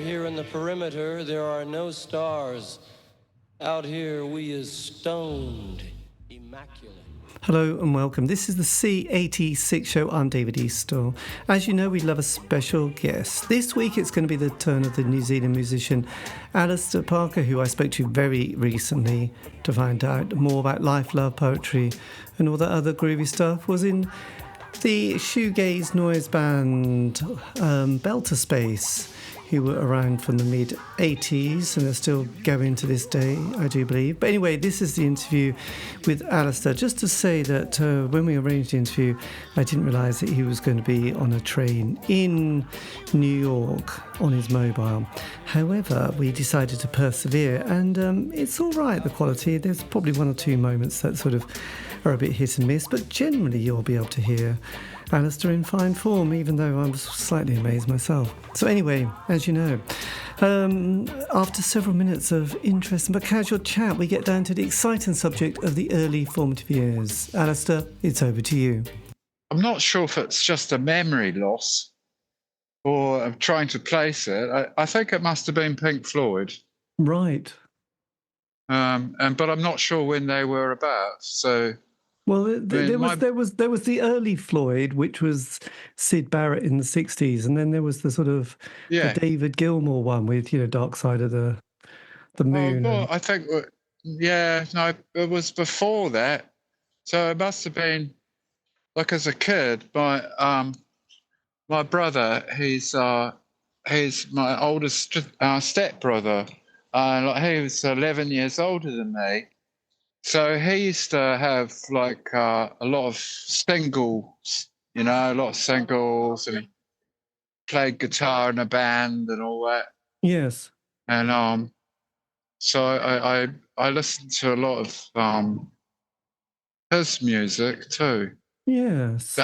here in the perimeter, there are no stars. Out here, we is stoned, immaculate. Hello and welcome. This is the C86 show. I'm David Eastaugh. As you know, we love a special guest. This week it's going to be the turn of the New Zealand musician Alister Parker, who I spoke to very recently to find out more about life, love, poetry and all that other groovy stuff. Was in the shoegaze noise band Bailter Space, who were around from the mid-80s and are still going to this day, I do believe. But anyway, this is the interview with Alister. Just to say that when we arranged the interview, I didn't realise that he was going to be on a train in New York on his mobile. However, we decided to persevere, and it's all right, the quality. There's probably one or two moments that sort of are a bit hit and miss, but generally you'll be able to hear Alister in fine form, even though I was slightly amazed myself. So anyway, as you know, after several minutes of interesting but casual chat, we get down to the exciting subject of the early formative years. Alister, it's over to you. I'm not sure if it's just a memory loss or I'm trying to place it. I think it must have been Pink Floyd. Right. But I'm not sure when they were about, so... Well, there was the early Floyd, which was Syd Barrett in the 60s, and then there was the sort of the David Gilmour one with, Dark Side of the Moon. Well, I think, it was before that. So it must have been, like as a kid, my brother, he's my oldest stepbrother. He was 11 years older than me. So he used to have a lot of singles, and he played guitar in a band and all that. Yes. And so I listened to a lot of his music too. Yes.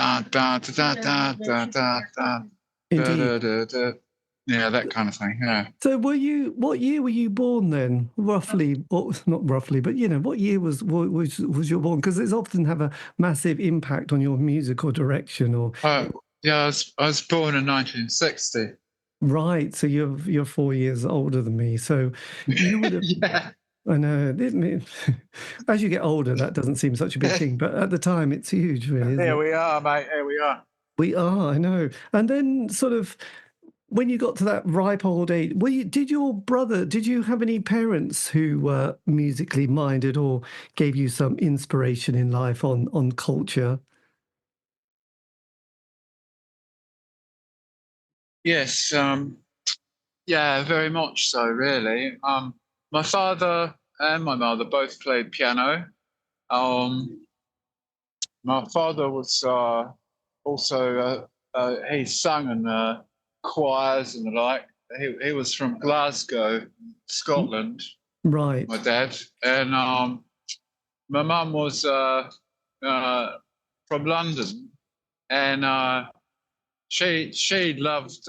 Yeah, that kind of thing, yeah. So what year were you born then? Roughly, or not roughly, but, what year was you born? Because it's often have a massive impact on your musical direction. Or I was born in 1960. Right, so you're 4 years older than me. So you would have... Yeah. I know. As you get older, that doesn't seem such a big thing, but at the time, it's huge, really. Here we are, mate. Here we are. We are, I know. And then sort of... When you got to that ripe old age, did you have any parents who were musically minded or gave you some inspiration in life on culture? Yes, very much so, really. My father and my mother both played piano. My father was also, he sung in choirs and the like. He was from Glasgow, Scotland. Right. My dad. And my mum was from London, and she loved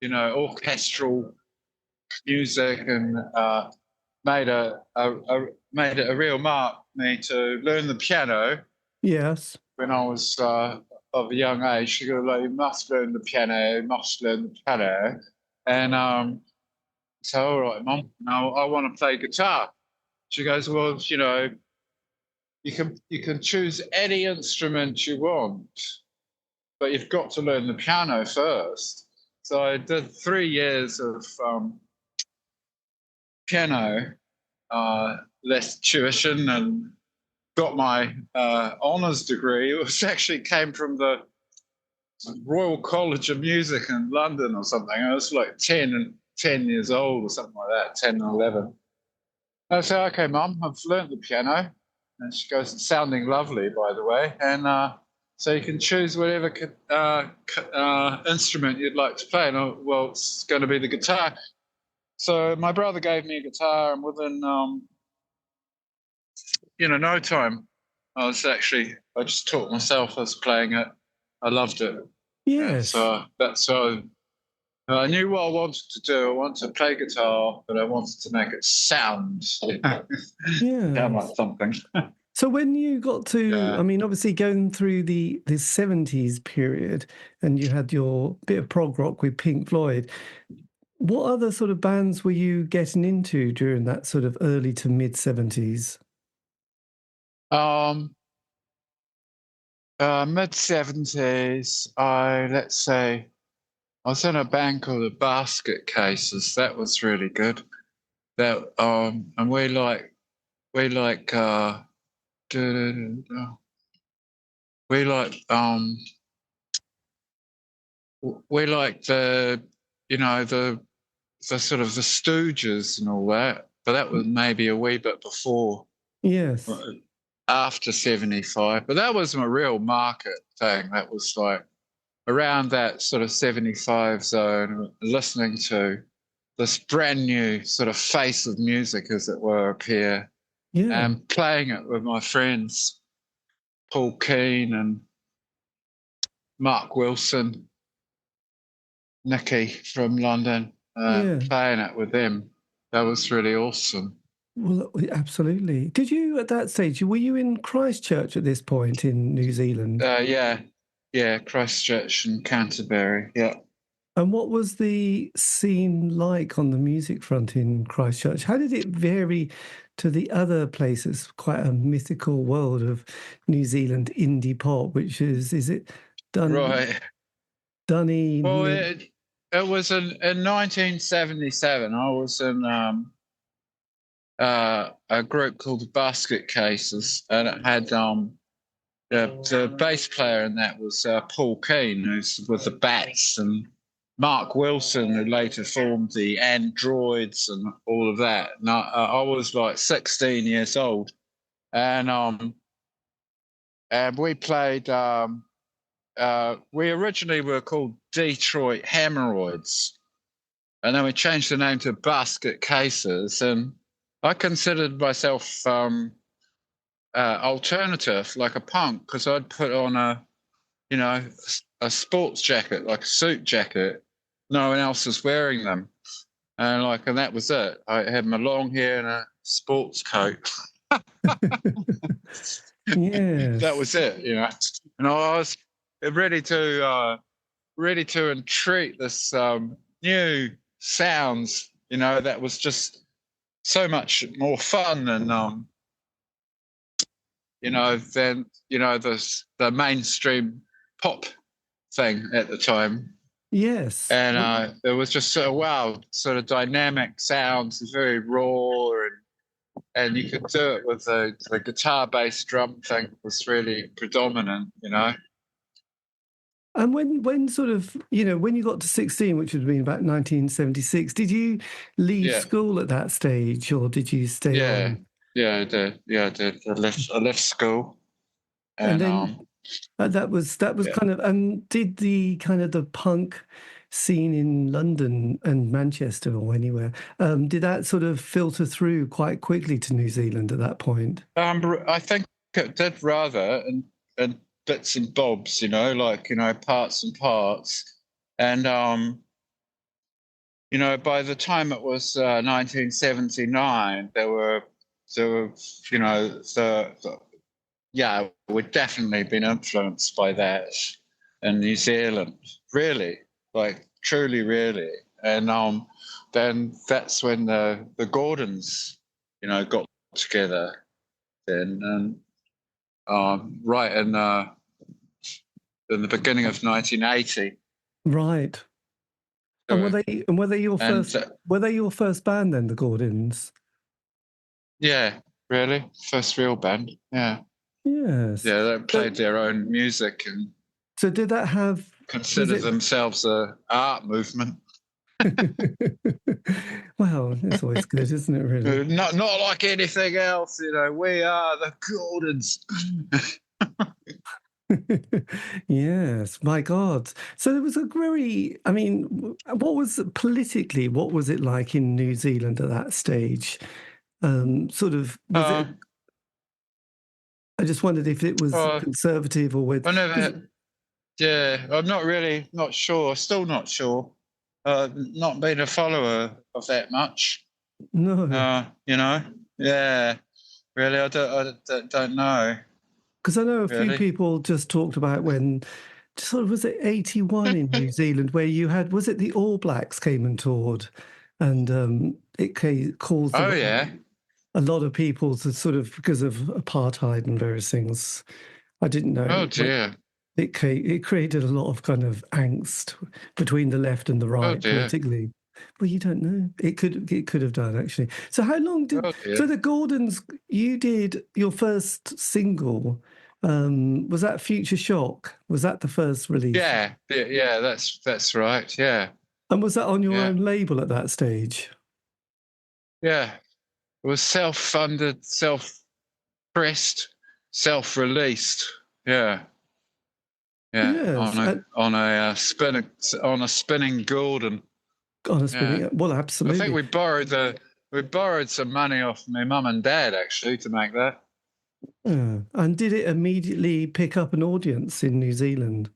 orchestral music, and made it a real mark for me to learn the piano. Yes. When I was of a young age, she goes, "You must learn the piano, you must learn the piano." And so, all right, Mum, now I want to play guitar. She goes, "Well, you can choose any instrument you want, but you've got to learn the piano first." So I did 3 years of piano less tuition and got my honours degree, which actually came from the Royal College of Music in London or something. I was like 10 years old or something like that, 10 or 11. I said, "Okay, Mum, I've learnt the piano." And she goes, "It's sounding lovely, by the way. And so you can choose whatever instrument you'd like to play." And well, it's going to be the guitar. So my brother gave me a guitar, and within no time, I just taught myself. I was playing it. I loved it. Yes. So that's so. I knew what I wanted to do. I wanted to play guitar, but I wanted to make it sound. Sound like something. So when you got to, I mean, obviously going through the 70s period, and you had your bit of prog rock with Pink Floyd, What other sort of bands were you getting into during that sort of early to mid 70s? Mid 70s, let's say I was in a band called the Basket Cases. That was really good. That and we like we like we like the the sort of the Stooges and all that, but that was maybe a wee bit before, Yes. after 75. But that was a real market thing. That was like around that sort of 75 zone, listening to this brand new sort of face of music, as it were, appear, Yeah. and playing it with my friends, Paul Keane and Mark Wilson, Nicky from London, playing it with them. That was really awesome. Well, absolutely. Did you, at that stage, were you in Christchurch at this point in New Zealand? Yeah, Christchurch and Canterbury, yeah. And what was the scene like on the music front in Christchurch? How did it vary to the other places? Quite a mythical world of New Zealand indie pop, which is it done? Right. Dunny. Well, it was in 1977. I was in a group called the Basket Cases, and it had the bass player in that was Paul Keane, who's with the Bats, and Mark Wilson, who later formed the Androids and all of that. And I was like 16 years old, and we played. We originally were called Detroit Hemorrhoids, and then we changed the name to Basket Cases. And I considered myself alternative, like a punk, because I'd put on a sports jacket, like a suit jacket. No one else was wearing them, and that was it. I had my long hair and a sports coat. Yeah, that was it, And I was ready to entreat this new sounds, that was just so much more fun than than the mainstream pop thing at the time. Yes. And it was just sort of wild, sort of dynamic sounds, very raw, and you could do it with the guitar bass drum thing was really predominant, And when sort of, when you got to 16, which would have been about 1976, did you leave school at that stage, or did you stay on? Yeah, I did. Yeah, I did. I left school. And then that was kind of, and did the kind of the punk scene in London and Manchester or anywhere, did that sort of filter through quite quickly to New Zealand at that point? I think it did, rather, and bits and bobs, parts and parts. And, by the time it was 1979, we'd definitely been influenced by that in New Zealand, really, like truly, really. And then that's when the Gordons, got together then, and right in the beginning of 1980. Right. And were they your first band then, the Gordons? Yeah, really, first real band. Yeah. Yes. Yeah, they played their own music, and so did that have consider themselves a art movement? Well, it's always good, isn't it? Really, not like anything else. We are the Gordons. Yes, my God. So there was a very, what was it like in New Zealand at that stage? Sort of, was it? I just wondered if it was conservative or with. I'm not sure. Still not sure. Not been a follower of that much. No. Yeah. Really, I don't know. Because I know a few people just talked about when sort of, was it 81 in New Zealand where you had, was it the All Blacks came and toured, and it caused Oh yeah. a lot of people to sort of, because of apartheid and various things. I didn't know. Oh dear. It created a lot of kind of angst between the left and the right politically. Well, you don't know. It could have done, actually. So how long did so the Gordons? You did your first single. Was that Future Shock? Was that the first release? Yeah, that's right. Yeah. And was that on your own label at that stage? Yeah, it was self-funded, self-pressed, self-released. Yeah. Yeah, yes. on a spinning Gordon. On a spinning, well, absolutely. I think we borrowed some money off my mum and dad actually to make that. Yeah. And did it immediately pick up an audience in New Zealand?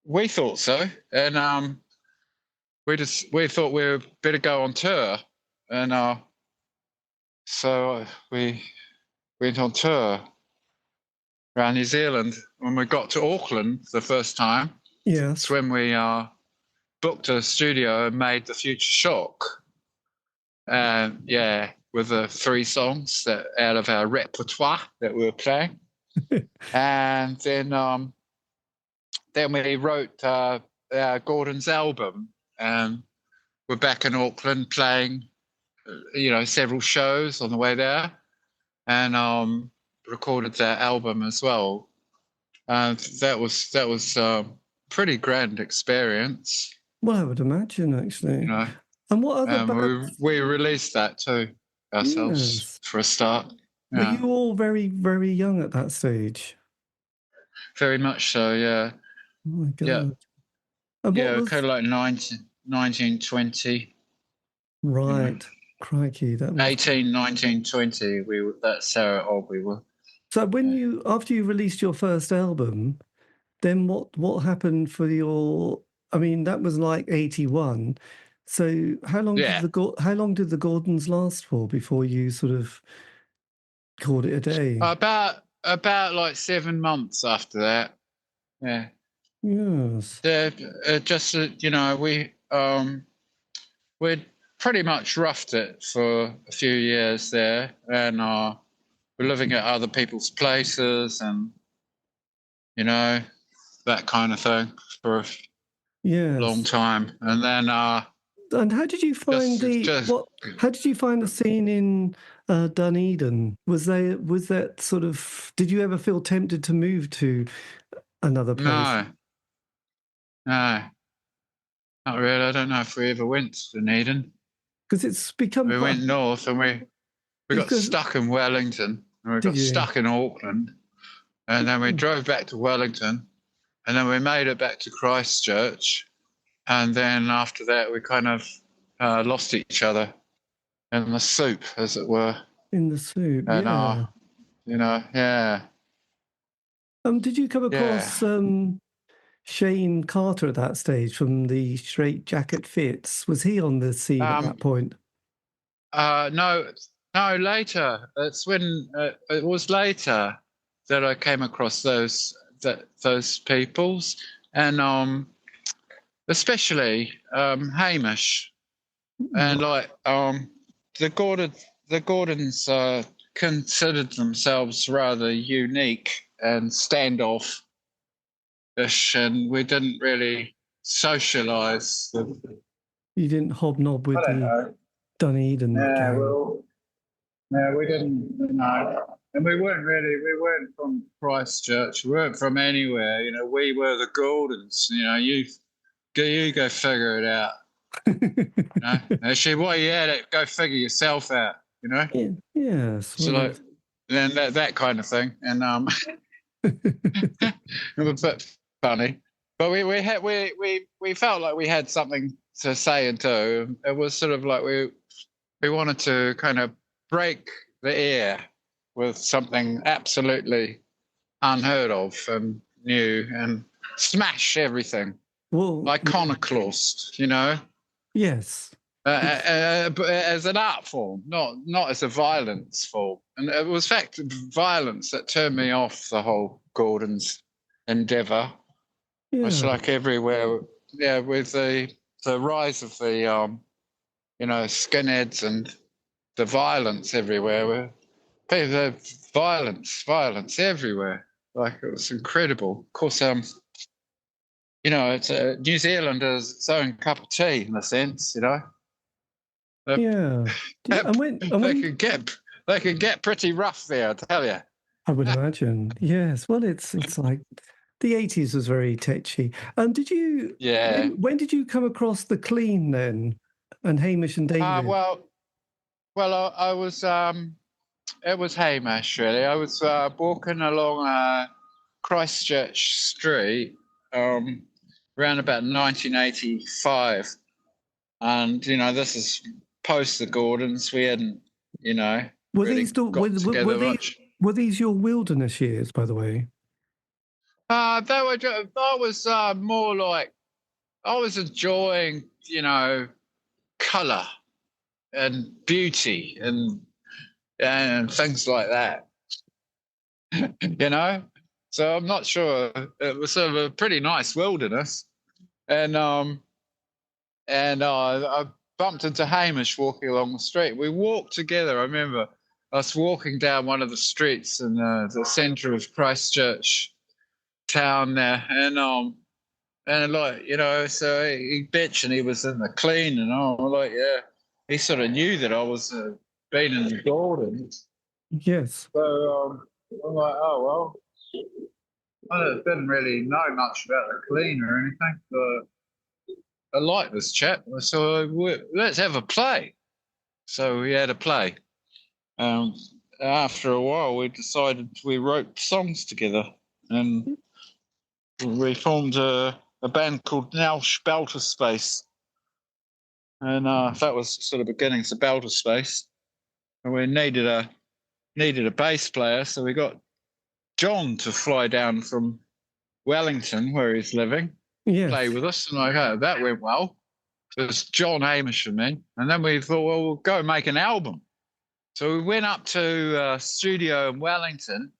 We thought so, and we thought we better go on tour, and so we went on tour around New Zealand. When we got to Auckland the first time, that's when we booked a studio and made the Future Shock. With the 3 songs that out of our repertoire that we were playing, and then we wrote our Gordon's album, and we're back in Auckland playing, several shows on the way there, and recorded that album as well. That was pretty grand experience. Well, I would imagine, actually. And what other bands? We released that too ourselves for a start. Were you all very, very young at that stage? Very much so, yeah. Oh my God. Yeah, kind of like 19, 20. Right. Crikey. That was 18, 19, 20. That's how old we were. So after you released your first album, then what happened for your? I mean, that was like 81. So how long did the Gordons last for before you sort of called it a day? About like 7 months after that. Yeah. Yes. We'd pretty much roughed it for a few years there, and we're living at other people's places, and that kind of thing for a long time, and then. And how did you find how did you find the scene in Dunedin? Was that sort of? Did you ever feel tempted to move to another place? No, not really. I don't know if we ever went to Dunedin. Because it's become. We went north, and we got stuck in Wellington, and we got stuck in Auckland, and then we drove back to Wellington, and then we made it back to Christchurch. And then after that, we kind of lost each other in the soup, as it were. In the soup, and, yeah. Did you come across Shane Carter at that stage from the Straight Jacket Fits? Was he on the scene at that point? No, later. It's when it was later that I came across those peoples, and especially Hamish, and like the Gordons considered themselves rather unique and standoffish, and we didn't really socialise. You didn't hobnob with the Dunedin. No, we didn't. And we weren't from Christchurch. We weren't from anywhere. We were the Gordons. You go figure it out. Actually, while you're at it, go figure yourself out. Yes. So like, then that kind of thing, and it was a bit funny, but we felt like we had something to say and do. It was sort of like we wanted to kind of break the air with something absolutely unheard of and new, and smash everything. Well, iconoclast, Yes. As an art form, not as a violence form. And it was, in fact, violence that turned me off the whole Gordon's endeavour. Yeah. It's like everywhere, with the rise of the skinheads and the violence everywhere. The violence everywhere. Like, it was incredible. Of course, it's New Zealand is its own cup of tea in a sense, Yeah. They can get pretty rough there, I tell you. I would imagine. Yes. Well, it's like the 80s was very tetchy. Did you? Yeah. When did you come across the Clean then, and Hamish and David? I was. It was Hamish, really. I was walking along Christchurch Street around about 1985, and this is post the Gordons. We hadn't, Were really these much. were these your wilderness years, by the way? I was more like, I was enjoying, colour and beauty and things like that. So I'm not sure. It was sort of a pretty nice wilderness, and I bumped into Hamish walking along the street. We walked together. I remember us walking down one of the streets in the centre of Christchurch town there, and so he bitched and he was in the Clean, and I'm like, yeah, he sort of knew that I was been in the Gordons. Yes. So I'm like, oh well, I didn't really know much about the Clean or anything, but I like this chap, so let's have a play. So we had a play. After a while, we wrote songs together, and we formed a band called Nelsh Bailter Space, and that was sort of beginnings of Bailter Space. And we needed a bass player, so we got John to fly down from Wellington, where he's living, play with us, and that went well. It was John, Hamish, and me, and then we thought, well, we'll go make an album. So we went up to a studio in Wellington,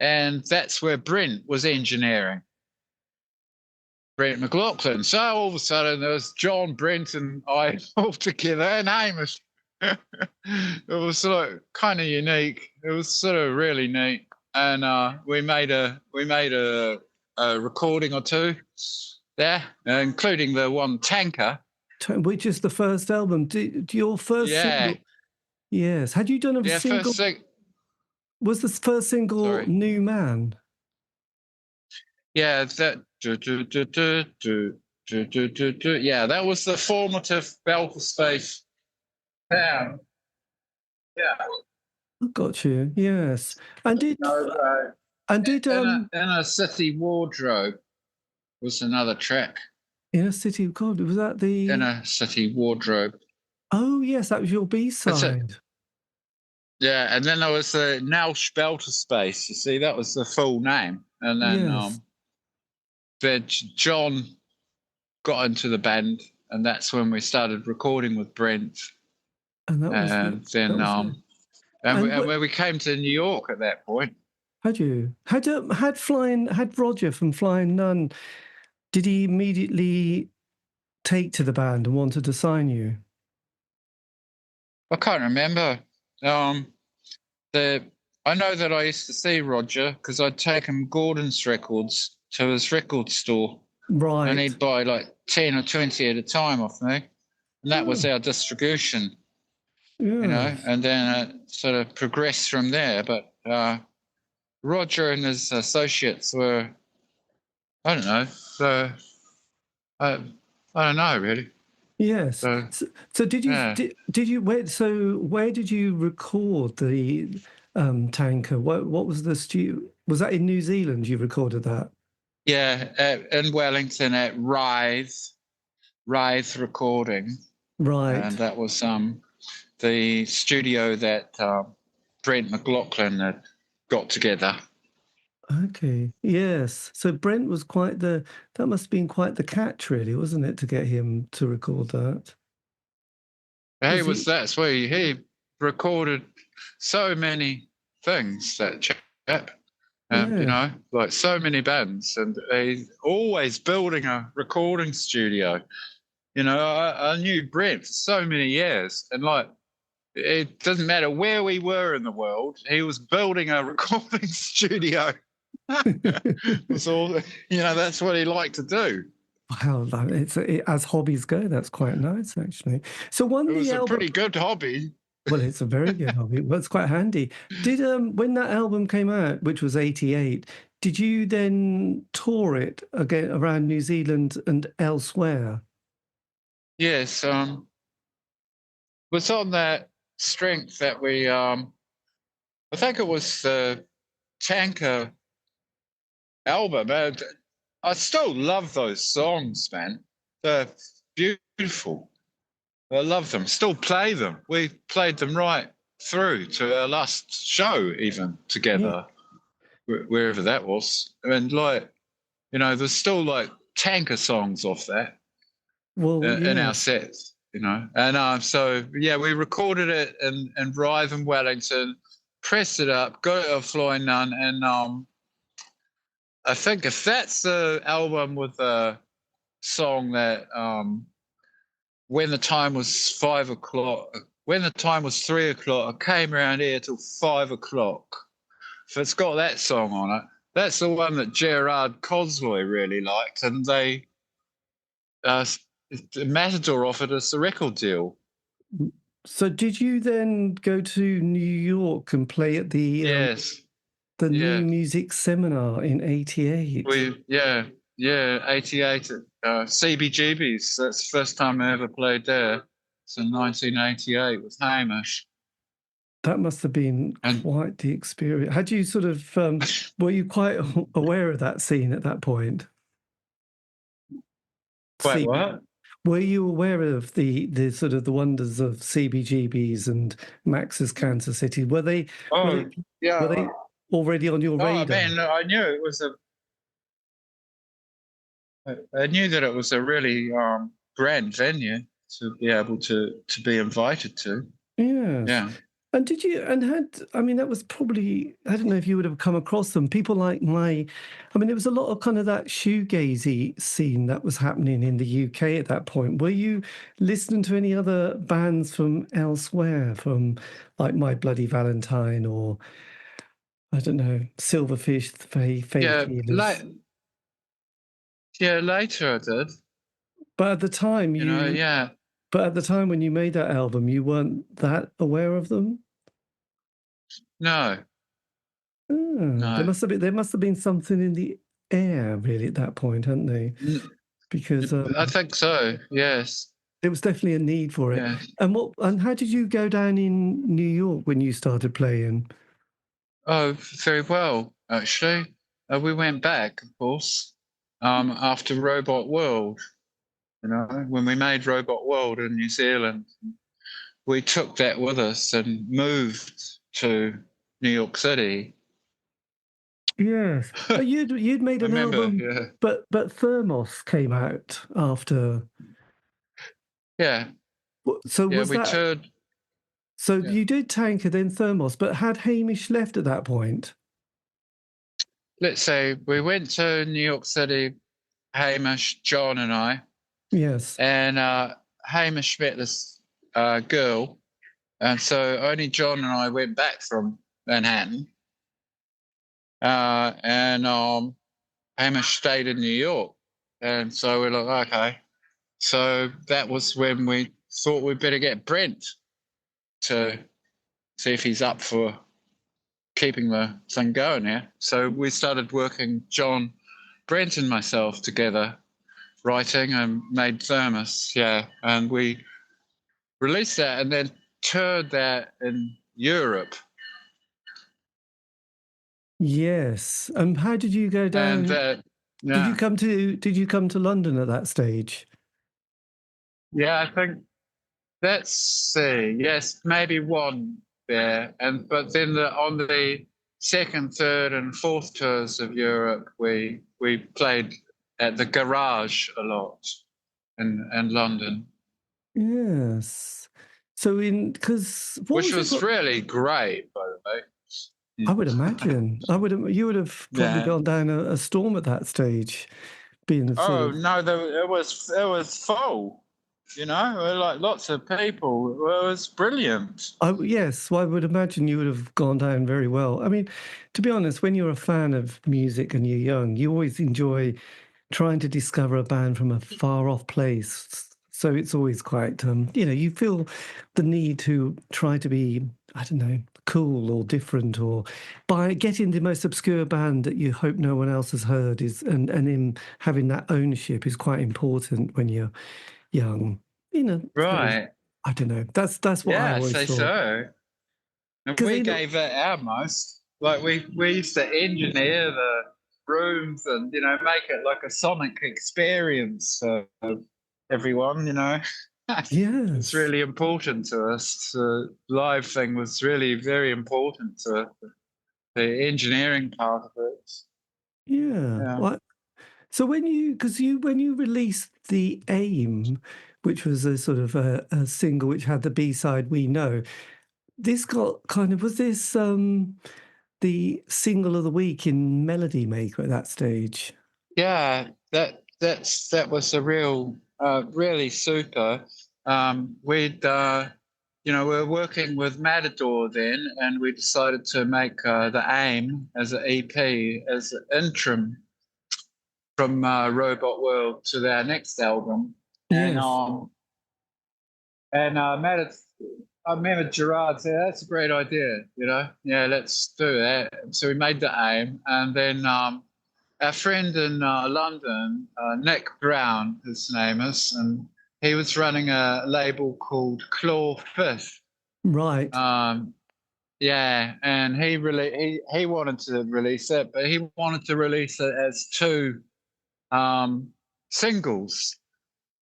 and that's where Brent was engineering. Brent McLachlan. So all of a sudden there was John, Brent, and I all together, and Hamish. It was sort of kind of unique. It was sort of really neat, and we made a recording or two there, including the one Tanker, which is the first album. Your first single? Yes. Had you done a single? Was the first single New Man? Yeah, that. Yeah, that was the formative Bailter Space town. Yeah. I got you. Yes. And did In a City Wardrobe was another track. In a City, God, was that the In a City Wardrobe? Oh yes, that was your B-side. Yeah, and then there was the Nelsh Bailter Space. You see, that was the full name, and then then John got into the band, and that's when we started recording with Brent. And when we came to New York at that point. Had you had Roger from Flying Nun? Did he immediately take to the band and wanted to sign you? I can't remember. I know that I used to see Roger because I'd take him Gordon's records to his record store. Right. And he'd buy like 10 or 20 at a time off me. And that was our distribution. Yeah. And then it sort of progressed from there. But Roger and his associates were, I don't know. So I don't know, really. Yes. So did you where did you record the Tanker? What was the studio? Was that in New Zealand you recorded that? Yeah, in Wellington at Writhe Recording. Right. And that was the studio that Brent McLachlan had got together. Okay. Yes. So Brent was that must have been quite the catch, really, wasn't it, to get him to record that? That's where he recorded so many things, that chap. You Yeah. know, like so many bands, and he's always building a recording studio. You know, I knew Brent for so many years, and like it doesn't matter where we were in the world, he was building a recording studio. It was all, you know, that's what he liked to do. Wow, as hobbies go, that's quite nice actually. So It when was the a album, pretty good hobby. well, it's a very good hobby. Well, it's quite handy. Did when that album came out, which was '88, did you then tour it again around New Zealand and elsewhere? Yes, was on that strength that we, I think it was the Tanker album. And I still love those songs, man. They're beautiful. I love them. Still play them. We played them right through to our last show, even Yeah. together, wherever that was. And like, you know, there's still like Tanker songs off that Well, in yeah. our sets, you know. And so yeah, we recorded it in Ryde and Wellington, pressed it up, got it off Flying Nun, and I think if that's the album with a song that when the time was 5 o'clock, when the time was 3 o'clock, I came around here till 5 o'clock. If it's got that song on it, that's the one that Gerard Cosloy really liked, and they Matador offered us a record deal. So did you then go to New York and play at Yes, the yeah, New Music Seminar in '88? yeah, 88 at CBGB's. That's the first time I ever played there. It's in 1988 with Hamish. That must have been And quite the experience. Had you sort of were you quite aware of that scene at that point? wait, CB, what? were you aware of the sort of the wonders of CBGBs and Max's Kansas City? Were they Oh, yeah. were they already on your Oh, I radar? mean, I knew it was a. I knew that it was a really grand venue to be able to be invited to. Yes. Yeah. And did you, and had, I mean, that was probably, I don't know if you would have come across them. People like I mean, there was a lot of kind of that shoegazy scene that was happening in the UK at that point. Were you listening to any other bands from elsewhere, from like My Bloody Valentine or, I don't know, Silverfish, Faith Yeah, Healers? yeah. Later, I did. But at the time, You know, yeah. but at the time when you made that album, you weren't that aware of them? No, Oh, no. there must have been something in the air really at that point, hadn't they? Because I think so. Yes. there was definitely a need for it. Yeah. And how did you go down in New York when you started playing? Oh, very well, actually. We went back, of course, after Robot World. You know, when we made Robot World in New Zealand, we took that with us and moved to New York City. Yes, but you'd made I an remember, album, yeah. but Thermos came out after. Yeah, So yeah, was we that? toured. So Yeah. you did Tanker, then Thermos, but had Hamish left at that point? Let's say we went to New York City, Hamish, John, and I, Yes. and Hamish met this girl, and so only John and I went back from Manhattan, and Hamish stayed in New York, and so we're like, okay. So that was when we thought we'd better get Brent to see if he's up for keeping the thing going here. So we started working, John, Brent, and myself together, writing and made Thermos, yeah. And we released that and then toured that in Europe. Yes. And how did you go down? And Did yeah, you come to London at that stage? yeah, I think that's yes, maybe one there, but then on the second, third, and fourth tours of Europe, we played at the Garage a lot in London. Yes. So which Which was really great, by the way. I would imagine. You would have probably Yeah. gone down a storm at that stage, being a sort Oh of. no, it was full. There were like lots of people. It was brilliant. Yes, well, I would imagine you would have gone down very well. I mean, to be honest, when you're a fan of music and you're young, you always enjoy trying to discover a band from a far off place. So it's always quite, you feel the need to try to be, I don't know, cool or different, or by getting the most obscure band that you hope no one else has heard and in having that ownership is quite important when you're young. So, Right. I don't know. That's what I Yeah, I'd always say thought. so. And Because we gave it our most. Like we used to engineer the rooms and make it like a sonic experience for everyone. It's yes, really important to us. The live thing was really very important to the engineering part of it. yeah. Yeah. So when you released the Aim, which was a sort of a single which had the B-side We Know, this got kind of was this the single of the week in Melody Maker at that stage? Yeah, that was a real really super. We were working with Matador then, and we decided to make the Aim as an EP as an interim from Robot World to their next album, and Yes. I remember Gerard said that's a great idea, yeah, let's do that. So we made the Aim, and then our friend in London, Nick Brown, his name is, and he was running a label called Claw Fifth. Right. Yeah, and he wanted to release it, but he wanted to release it as two singles,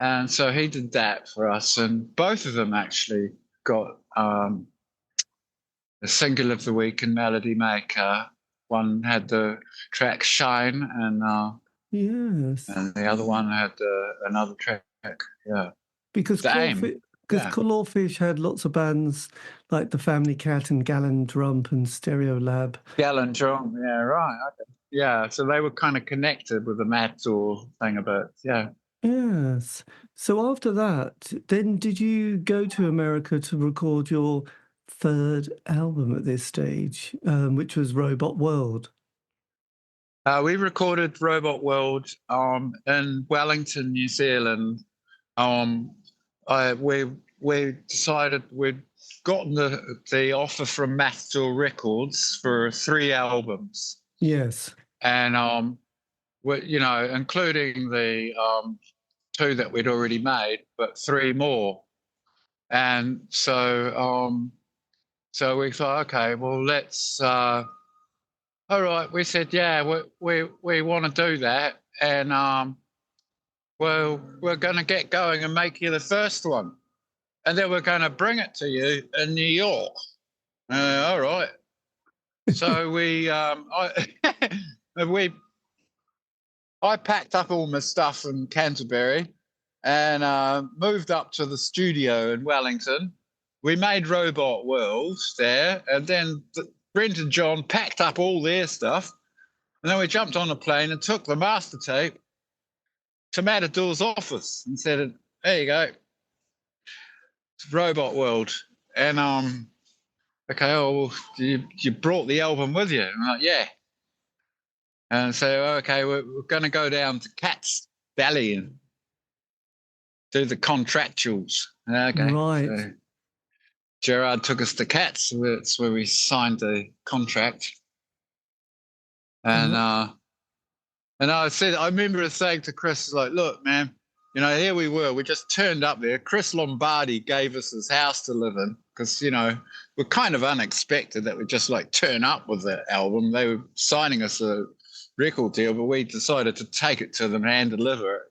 and so he did that for us, and both of them actually got a single of the week in Melody Maker. One had the track Shine, Yes. and the other one had another track. Yeah, Because the Aim. Yeah, Clawfish had lots of bands like the Family Cat and Gallon Drump and Stereo Lab. Gallon Drum. Yeah, right. Okay. Yeah, so they were kind of connected with the Matador thing a bit. Yeah. Yes. So after that, then did you go to America to record your third album at this stage, which was Robot World? We recorded Robot World in Wellington, New Zealand. We decided we'd gotten the offer from Matador Records for 3 albums, Yes. and including the 2 that we'd already made, but 3 more. And so we thought, okay, well, let's. All right, we said, yeah, we want to do that, and well, we're going to get going and make you the first one, and then we're going to bring it to you in New York. All right. So I packed up all my stuff in Canterbury and moved up to the studio in Wellington. We made Robot World there, and then Brent and John packed up all their stuff, and then we jumped on a plane and took the master tape to Matador's office and said, "There you go, it's Robot World." And okay, well, you brought the album with you? I'm like, yeah. And so, okay, we're going to go down to Cat's Valley and do the contractuals. Okay. Right. So Gerard took us to Cats. That's where we signed the contract. And I remember saying to Chris, like, look, man, here we were. We just turned up there. Chris Lombardi gave us his house to live in because, we're kind of unexpected that we just like turn up with the album. They were signing us a record deal, but we decided to take it to them and hand deliver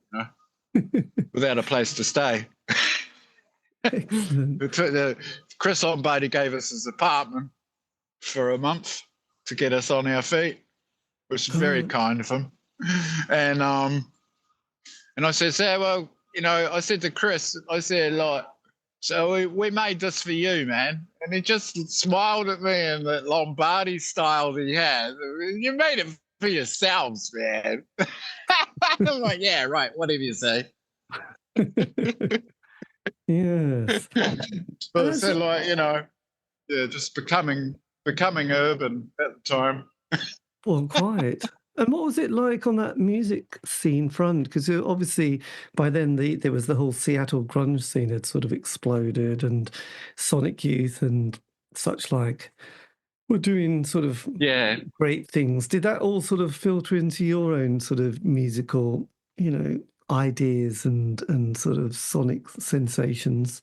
it, without a place to stay. Excellent. Chris Lombardi gave us his apartment for a month to get us on our feet, which is very kind of him. And I said, well, I said to Chris, I said, like, so we made this for you, man. And he just smiled at me in that Lombardi style that he had. You made it for yourselves, man. I'm like, yeah, right, whatever you say. Yes. But so like, yeah, just becoming urban at the time. Well, quite. And what was it like on that music scene front? Because obviously by then there was the whole Seattle grunge scene had sort of exploded, and Sonic Youth and such like were doing sort of great things. Did that all sort of filter into your own sort of musical, ideas and sort of sonic sensations?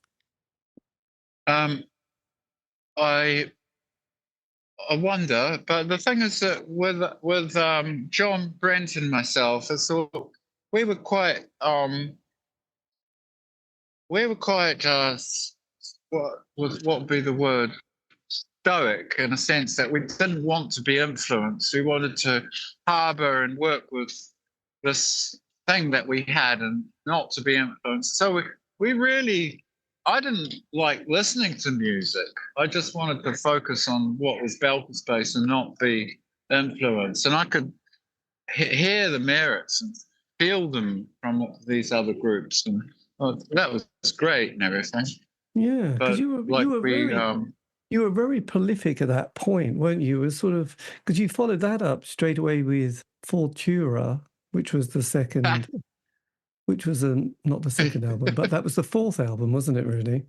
I wonder, but the thing is that with John, Brent, and myself, it's all, we were quite what would be the word, stoic, in a sense that we didn't want to be influenced. We wanted to harbour and work with this thing that we had and not to be influenced. So we really, I didn't like listening to music. I just wanted to focus on what was Bailter Space and not be influenced. And I could hear the merits and feel them from these other groups. And that was great and everything. Yeah, because you were very prolific at that point, weren't you? It was sort of, because you followed that up straight away with Fortura, which was the second, which was not the second album, but that was the fourth album, wasn't it, really?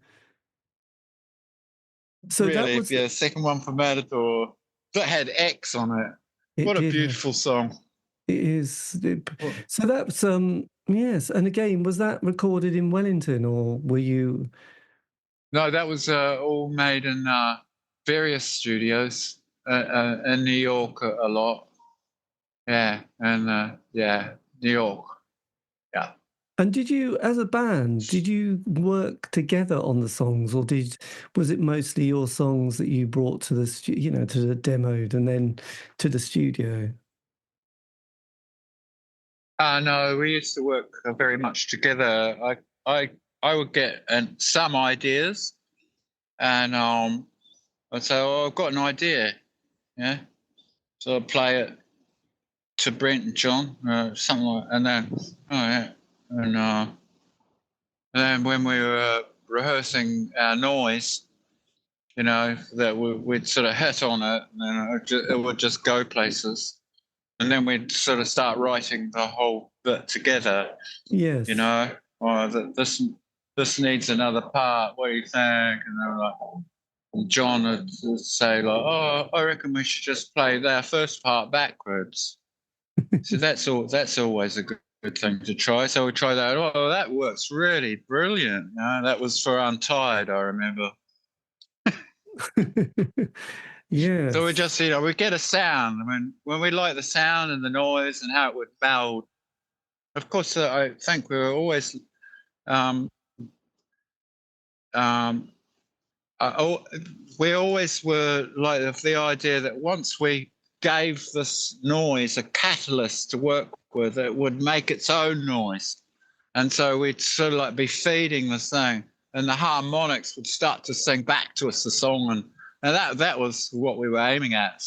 So really, that was the second one for Matador that had X on it. What a beautiful song. It is. So that's, yes. And again, was that recorded in Wellington, or were you... No, that was all made in various studios in New York a lot. Yeah, and New York. Yeah. And did you, as a band, did you work together on the songs, or was it mostly your songs that you brought to the to the demoed and then to the studio? No, we used to work very much together. I would get some ideas, and I'd say, "Oh, I've got an idea," yeah. So I'd play it to Brent and John, something like, and then, oh yeah, and then when we were rehearsing our noise, that we'd sort of hit on it, and then it would just go places, and then we'd sort of start writing the whole bit together. Yes. This needs another part. What do you think? And they were like, and John would say like, "Oh, I reckon we should just play their first part backwards." So that's always a good thing to try. So we try that. Oh, that works really brilliant. That was for Untied, I remember. Yeah. So we just, we get a sound. I mean, when we like the sound and the noise and how it would meld. Of course, I think we were always, we always were like of the idea that once we gave this noise a catalyst to work with, it would make its own noise. And so we'd sort of like be feeding this thing, and the harmonics would start to sing back to us the song. And that was what we were aiming at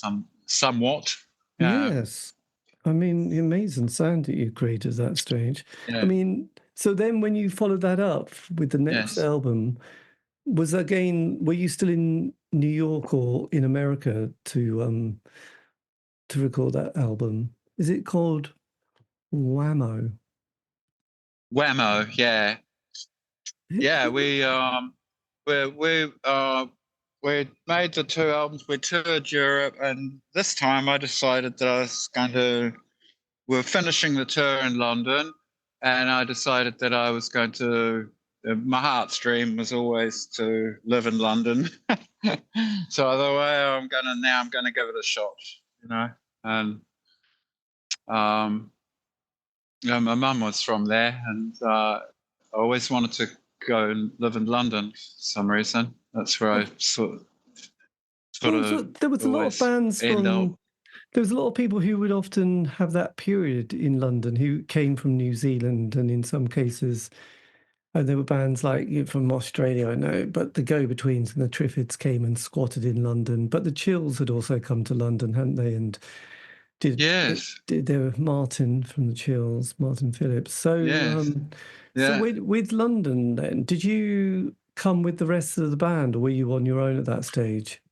somewhat. Yes. I mean, the amazing sound that you created is that strange. Yeah. I mean, so then when you followed that up with the next album, were you still in New York or in America to record that album? Is it called Whammo? Whammo, yeah. Yeah, we made the two albums. We toured Europe, and this time I decided that we're finishing the tour in London, and I decided that I was going to, my heartstream was always to live in London. So I thought, well, I'm going to give it a shot, and my mum was from there, and I always wanted to go and live in London for some reason. That's where I there was a lot of bands from. There was a lot of people who would often have that period in London who came from New Zealand, and in some cases And there were bands like from Australia, I know, but the Go-Betweens and the Triffids came and squatted in London. But the Chills had also come to London, hadn't they? And Yes. there were Martin from the Chills, Martin Phillips. So, Yes. so Yeah. with London, then, did you come with the rest of the band, or were you on your own at that stage?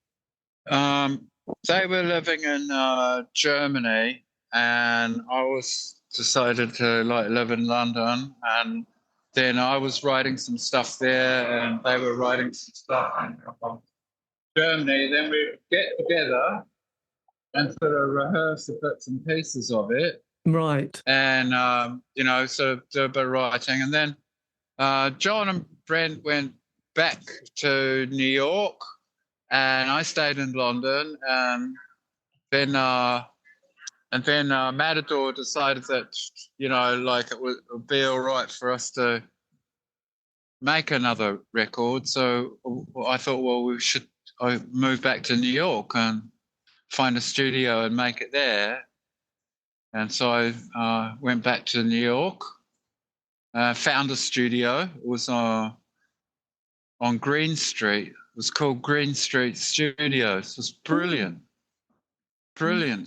They were living in Germany, and I was decided to live in London, and then I was writing some stuff there, and they were writing some stuff in Germany. Then we get together and sort of rehearse the bits and pieces of it, Right. and sort of do a bit of writing, and then John and Brent went back to New York, and I stayed in London, and then Matador decided that it would be all right for us to make another record. So I thought, well, I move back to New York and find a studio and make it there. And so I went back to New York, found a studio. It was on Green Street. It was called Green Street Studios. It was brilliant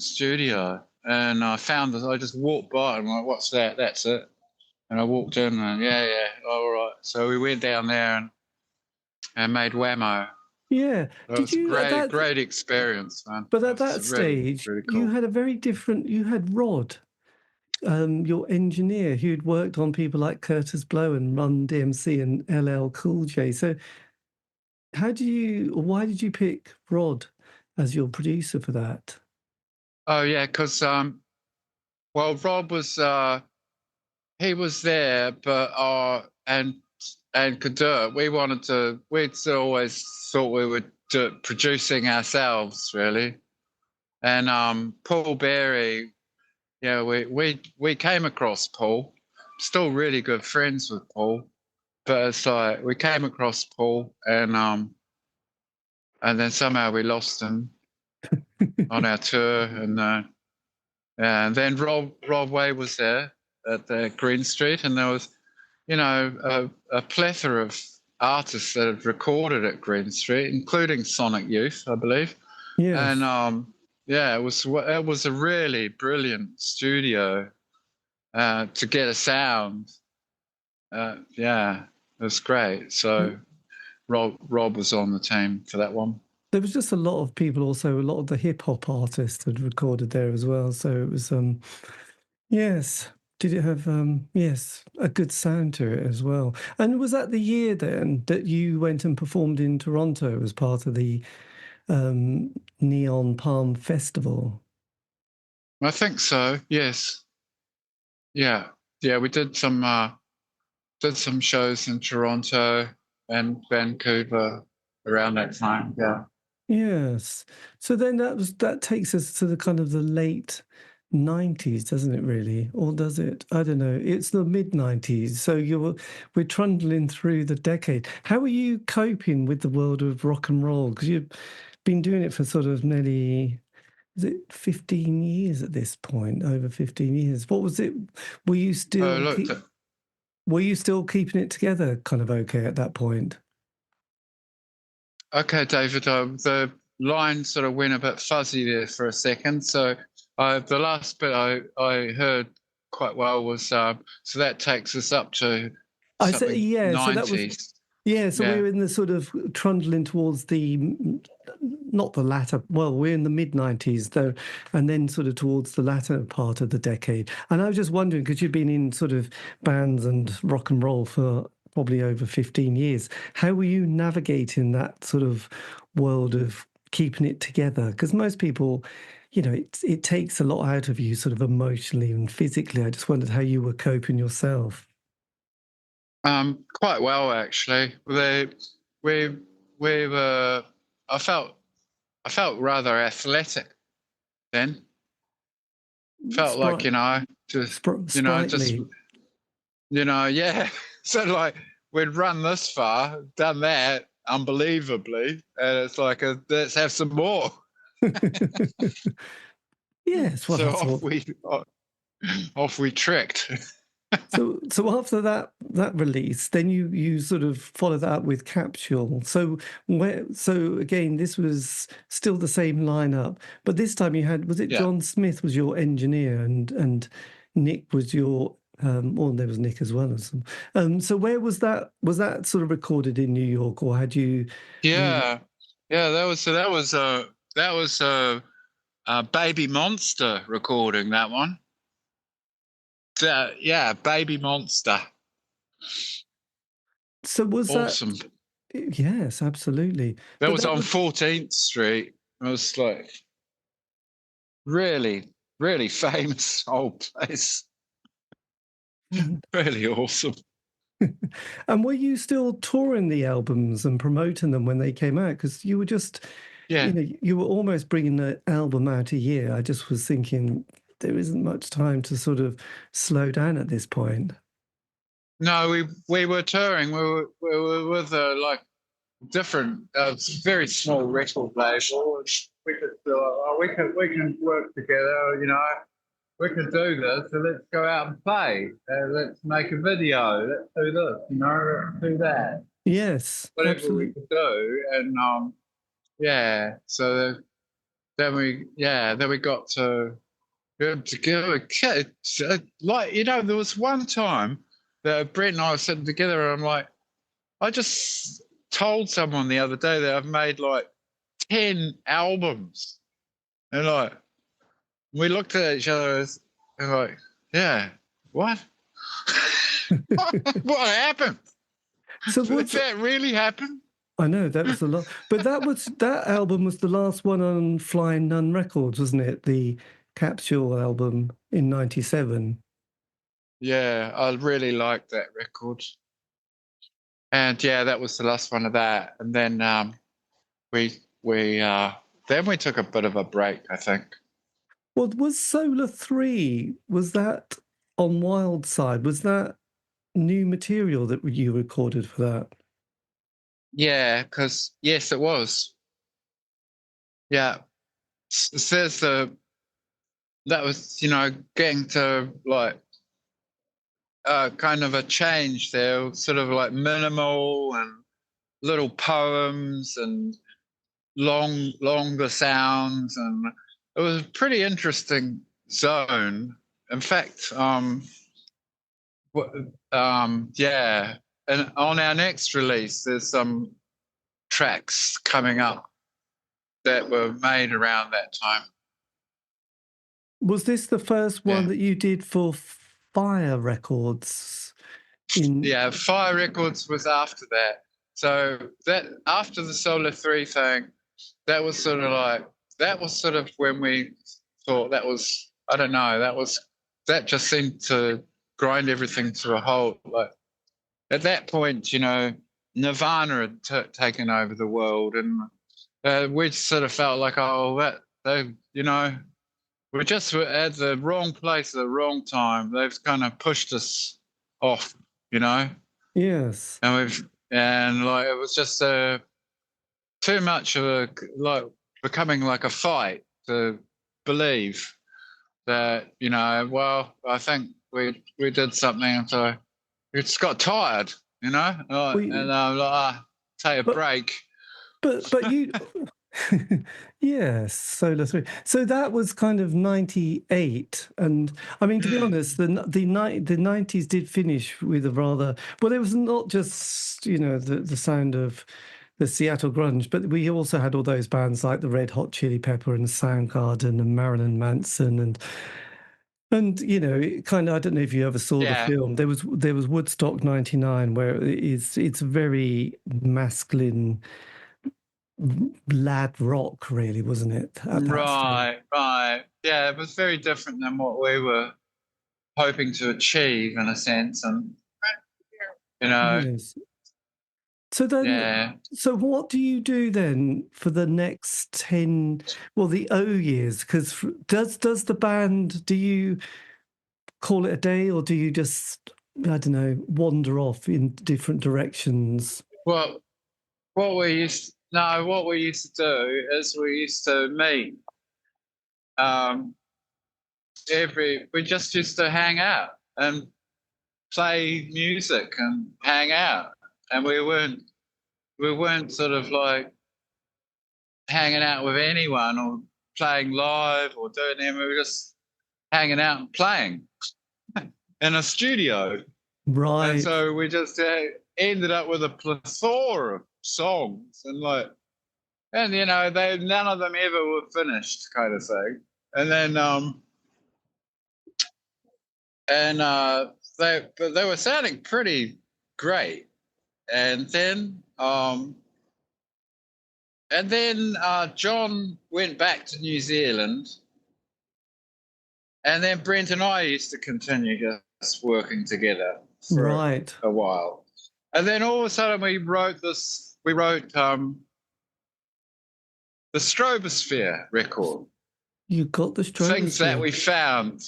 studio. And I found that I just walked by and I'm like, what's that? That's it. And I walked in and all right. So we went down there and made Whammo. Yeah. It was a great experience, man. But at that stage, really cool. you had you had Rod, your engineer, who'd worked on people like Curtis Blow and Run DMC and LL Cool J. So why did you pick Rod as your producer for that? Oh, yeah, because, Rob was, he was there, but, and could do it. We'd always thought we were producing ourselves, really. And Paul Berry, we came across Paul, still really good friends with Paul, but it's like we came across Paul and then somehow we lost him on our tour, and then Rob Way was there at the Green Street, and there was, a plethora of artists that had recorded at Green Street, including Sonic Youth, I believe. Yes. And it was a really brilliant studio to get a sound. It was great. So Rob was on the team for that one. There was just a lot of people, also a lot of the hip hop artists had recorded there as well. So it was, yes. Did it have, a good sound to it as well? And was that the year then that you went and performed in Toronto as part of the Neon Palm Festival? I think so. Yes. Yeah. We did some shows in Toronto and Vancouver around that time. Yeah. Yes. So then that takes us to the kind of the late 90s, doesn't it really? Or does it? I don't know. It's the mid 90s. So we're trundling through the decade. How are you coping with the world of rock and roll? Because you've been doing it for sort of nearly, is it 15 years at this point? Over 15 years. What was it? Were you still were you still keeping it together kind of okay at that point? Okay, David, the line sort of went a bit fuzzy there for a second. So the last bit I heard quite well was, so that takes us up to 90s. So we're in the sort of trundling towards not the latter, well, we're in the mid-90s though, and then sort of towards the latter part of the decade. And I was just wondering, because you've been in sort of bands and rock and roll for probably over 15 years. How were you navigating that sort of world of keeping it together? Because most people, it takes a lot out of you sort of emotionally and physically. I just wondered how you were coping yourself. Quite well, actually. We were. I felt rather athletic then. Felt like So like we'd run this far, done that unbelievably, and it's like let's have some more. Yes, well, so off we trekked. So after that release, then you sort of followed that up with Capsule. So again, this was still the same lineup, but this time you had, was it Yeah. John Smith was your engineer and Nick was your well, there was Nick as well as so where was that? Was that sort of recorded in New York, or had you? Yeah. Yeah, that was a Baby Monster recording, that one. Yeah, Baby Monster. So was Awesome. that? Yes, absolutely. That But was that on was 14th Street. It was like really, really famous old place. Really awesome. And were you still touring the albums and promoting them when they came out? Because you were just, Yeah. you were almost bringing the album out a year. I just was thinking there isn't much time to sort of slow down at this point. No, we were touring. We were with like different, very small record label. We could we can work together. We can do this. So let's go out and play. Let's make a video. Let's do this. Let's do that. Yes, Whatever we absolutely. could do, and yeah. So then we got to together. Like there was one time that Brent and I were sitting together, and I'm like, I just told someone the other day that I've made like 10 albums, and like we looked at each other and like, yeah, what? What happened? So Did what's that really happen? I know that was a lot, but that album was the last one on Flying Nun Records, wasn't it? The Capsule album in '97. Yeah, I really liked that record. And yeah, that was the last one of that. And then we took a bit of a break, I think. Well, was Solar 3, was that on Wild Side? Was that new material that you recorded for that? Yeah, because yes, it was. Yeah, says that was getting to like kind of a change there, sort of like minimal and little poems and longer sounds, and it was a pretty interesting zone. In fact, yeah, and on our next release, there's some tracks coming up that were made around that time. Was this the first one Yeah. that you did for Fire Records? Yeah, Fire Records was after that. So that after the Solar 3 thing, that was sort of when we thought that was, I don't know, that just seemed to grind everything to a halt. Like at that point, Nirvana had taken over the world, and we just sort of felt like, oh, that they, we just were at the wrong place at the wrong time. They've kind of pushed us off, you know, Yes. and like it was just too much of a like becoming like a fight to believe that well, I think we did something, and so we just got tired, and I'm like, take a break. But you yes, Solar 3. So that was kind of 98, and I mean, to be honest, the 90s did finish with a rather, well, it was not just the sound of the Seattle grunge, but we also had all those bands like the Red Hot Chili Pepper and Soundgarden and Marilyn Manson and it kind of, I don't know if you ever saw the film. There was Woodstock '99, where it's very masculine lad rock, really, wasn't it? At that stage. Right. Yeah, it was very different than what we were hoping to achieve in a sense, and Yes. So then, yeah. so what do you do then for the next 10, well, the O years? Because does the band, do you call it a day, or do you just, I don't know, wander off in different directions? Well, what we used to do is we used to meet um, we just used to hang out, and play music and hang out, and we weren't sort of like hanging out with anyone or playing live or doing anything. We were just hanging out and playing in a studio. Right. And so we just ended up with a plethora of songs and you know, none of them ever were finished, kind of thing. And then they were sounding pretty great. And then John went back to New Zealand, and then Brent and I used to continue just working together for a while. And then all of a sudden we wrote the Strobosphere record. You got the Strobosphere. Things that we found.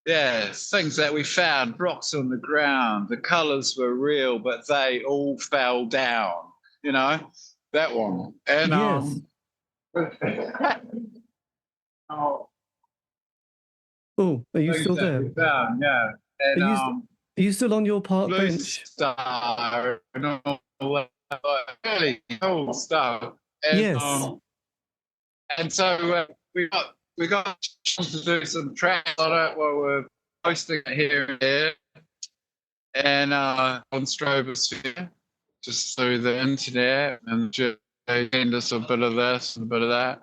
Yeah, things that we found, rocks on the ground. The colours were real, but they all fell down, you know, that one. And yes. Oh, are you still there? Found, yeah. And, are you still on your park Blue bench? Star and all that, really cool stuff. And, yes. And so we got to do some tracks on it while we're posting it here and there, and on Strobosphere, just through the internet, and just send us a bit of this and a bit of that.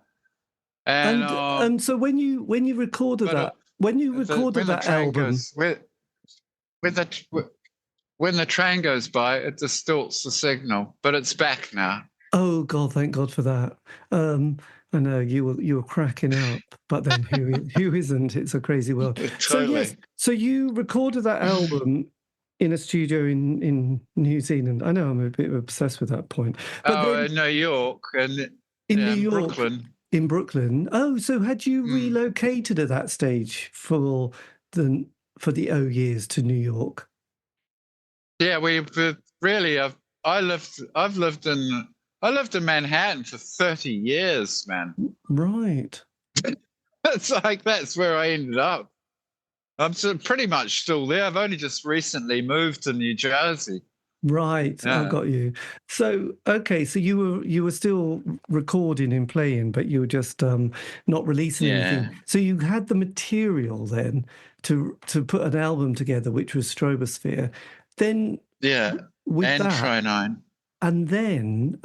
And so when you recorded that, when that album, when the train goes by, it distorts the signal, but it's back now. Oh God, thank God for that. I know you were cracking up, but then who isn't? It's a crazy world. Totally. So yes, so you recorded that album in a studio in New Zealand. I know I'm a bit obsessed with that point. But in New York and in New York, Brooklyn. In Brooklyn. Oh, so had you relocated at that stage for the years to New York? Yeah, we really. I've lived in Manhattan for 30 years, man. Right. It's like that's where I ended up. I'm pretty much still there. I've only just recently moved to New Jersey. Right, yeah. I've got you. So okay, so you were still recording and playing, but you were just not releasing anything. So you had the material then to put an album together, which was Strobosphere. Then with and that, Trinine. And then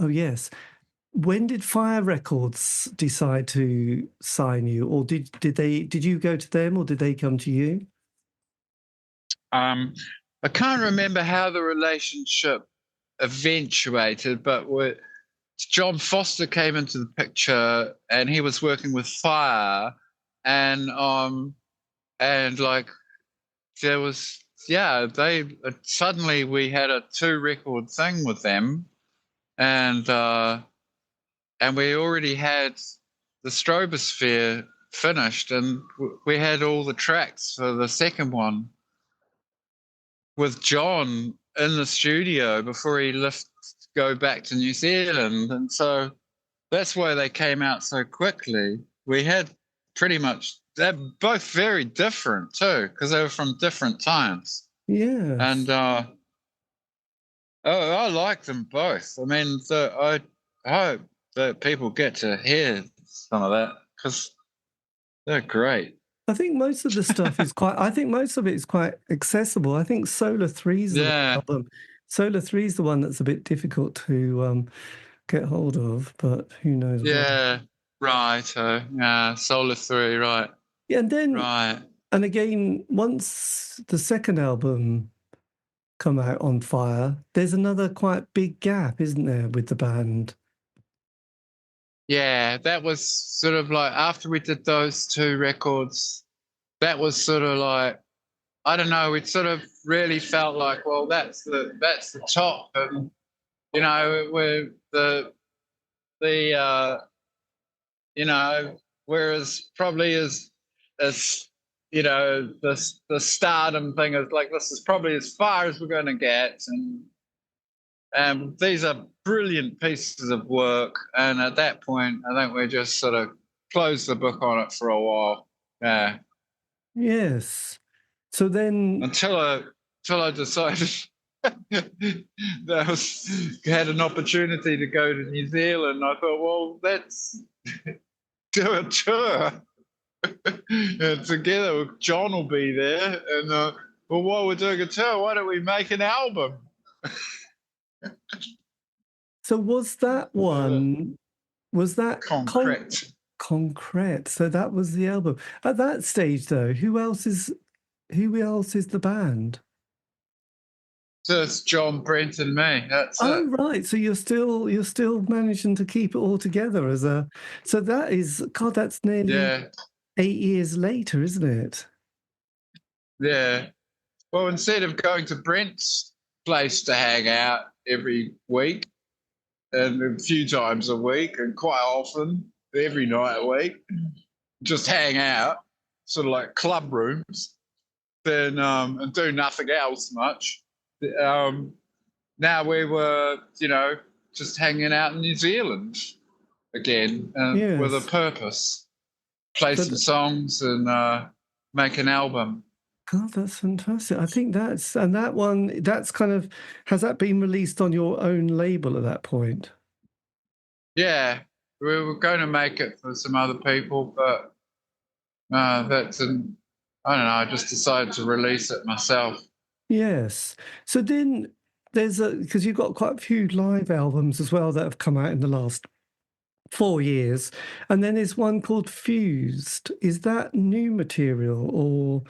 when did Fire Records decide to sign you, or did you go to them, or did they come to you? I can't remember how the relationship eventuated, but John Foster came into the picture, and he was working with Fire, and like there was suddenly we had a 2-record thing with them, and we already had the Strobosphere finished, and we had all the tracks for the second one with John in the studio before he left to go back to New Zealand. And so that's why they came out so quickly. We had pretty much, they're both very different too, because they were from different times. Yeah. And I like them both. I mean, I hope that people get to hear some of that, because they're great. I think most of the stuff is quite. I think most of it is quite accessible. I think Solar 3 is the album. Solar 3 is the one that's a bit difficult to get hold of, but who knows? Yeah, right. Solar 3, right. Yeah, and then and again, once the second album come out on Fire, there's another quite big gap, isn't there, with the band? Yeah, that was sort of like after we did those 2 records, that was sort of like, I don't know, it sort of really felt like, well, that's the top, and you know, we're the you know, whereas probably as you know, the stardom thing is like, this is probably as far as we're going to get, and these are brilliant pieces of work. And at that point, I think we just sort of closed the book on it for a while. Yeah. Yes. So then, until till I decided that I had an opportunity to go to New Zealand. I thought, well, let's do a tour together. John will be there, and well, while we're doing a tour, why don't we make an album? So was that one? Was that Concrete? Concrete. So that was the album. At that stage, though, who else is the band? Just John, Brent, and me. That's Oh, it. right. So you're still managing to keep it all together as a. So that is God. That's nearly 8 years later, isn't it? Yeah. Well, instead of going to Brent's place to hang out every week and a few times a week and quite often every night a week, just hang out, sort of like club rooms, then and do nothing else much. Now we were, just hanging out in New Zealand again with a purpose, play some songs and make an album. God, that's fantastic. I think that's kind of, has that been released on your own label at that point? Yeah, we were going to make it for some other people, but I don't know, I just decided to release it myself. Yes. So then because you've got quite a few live albums as well that have come out in the last 4 years. And then there's one called Fused. Is that new material or